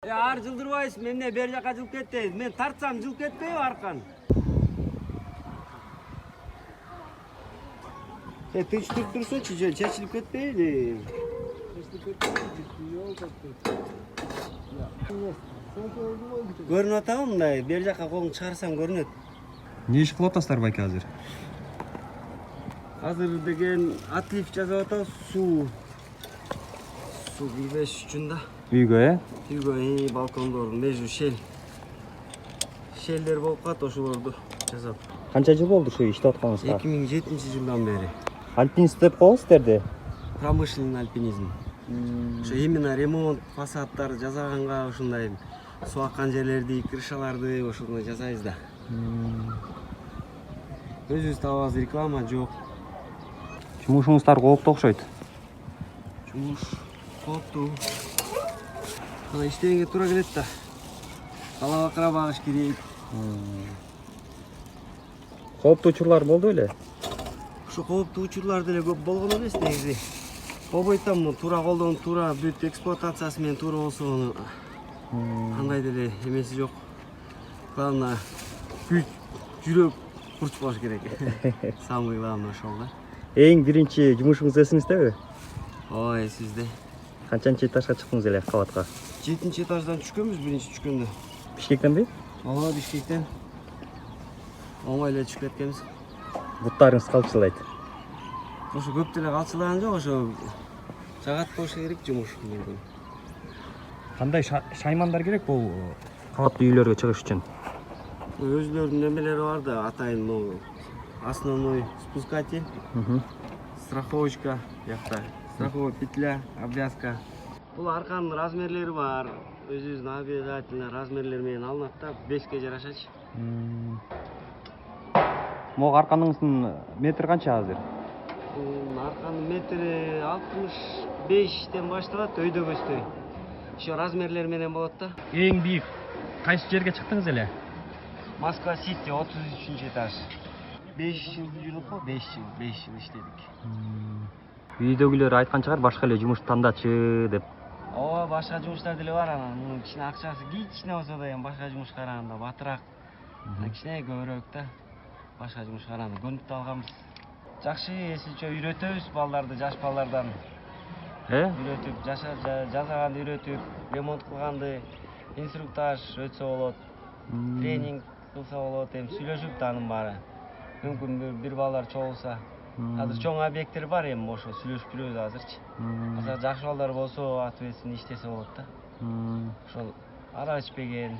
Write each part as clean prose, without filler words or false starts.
Ар жылдырбайсың, мен бер жака жылып кетти. Мен тартсам жылып кетпейби аркан? Тынч туруп турсунчу, чечилип кетпейби? Көрүнүп атабы мындай, бер жака колуңду чыгарсаң көрүнөт. Не иш кылып атасыздар байке азыр? Азыр деген отлив жасап атабыз, суу кийбеш үчүн да. Үйгө, Үйгө балкондор, между шелдер болуп калат, ошолорду жасап. Канча жыл болду ушу иштеп атканыңызга? 2007-жылдан бери. Альпинист деп коебуз сиздерди. Промышленный альпинизм. Ошо именно ремонт, фасадтар жасаганга ушундай суу аккан жерлерди, крышаларды ошондой жасайбыз да. Өзүбүз табабыз, реклама жок. Жумушуңуздар кооптуу окшойт. Жумуш кооптуу. Ана иштегенге туура келет да. Бала бакыра багыш керек. Кооптуу учурлар болду беле? Ошо кооптуу учурлар деле көп болгон эмес негизи. Болбойт да, туура колдонуп, туура бүт эксплуатациясы менен туура болсо, андай деле эмеси жок. Главное, жүрөк курч болуш керек. Самый главный ошол да. Эң биринчи жумушуңуз эсиңиздеби? Ой, эсибизде. Канчанчы этажга чыктыңыз эле кабатка? 7-чи этаждан түшкөнбүз, биринчи түшкөндө. Бишкектенби? Ооба, Бишкектен. Оңой эле түшүп кеткенбиз. Буттарыңыз калчылайт. Ошо көп деле калчылаган жок, ошо жагат болуш керек жумуш. Кандай шаймандар керек бул кабаттуу үйлөргө чыгыш үчүн? Өзүлөрүнүн немелери бар да, атайын основной спускатель, страховочка, жакта страховой петля, обвязка. Бул арканын размерлери бар. Өзүбүздүн обязательно размерлер менен алынат да, 5ке жарашачы. Могу арканыңыздын метри канча азыр? Арканын метри 65тен башталат, өйдөгөсдөй. Ошо размерлер менен болот да. Эң бийик кайсы жерге чыктыңыз эле? Москва Сити, 33 этаж. 5 жыл жүрдүк го, 5 жыл иштедик. Үйдөгүлөр айткан чыгар, башка эле жумуш тандачы деп. Ооба, башка жумуштар деле бар анан. Мунун кичине акчасы кичине болсо да эми башка жумуш караганда батыраак. Кичине көбүрөөк да. Башка жумуш караганда көнүп алганбыз. Жакшы эсилчө үйрөтөбүз балдарды, жаш балдардан. Үйрөтүп, жасаганды үйрөтүп, ремонт кылганды, инструктаж өтсө болот, тренинг кылса болот, эми сүйлөшүп да анын баары. Мүмкүн бир балдар чогулса. Азыр чоң объекттер бар, эми ошо сүйлөшүп жүрөбүз азырчы. Азыр жакшы балдар болсо, ответственно иштесе болот да. Ошол ара ичпеген,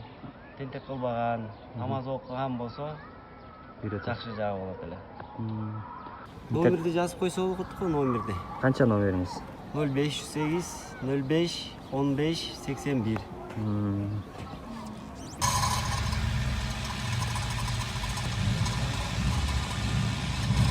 тентек кылбаган, намаз окуган болсо, жакшы жагы болот эле. Номерди жазып койсо болот го, номерди. Канча номериңиз? 0508 05 15 81.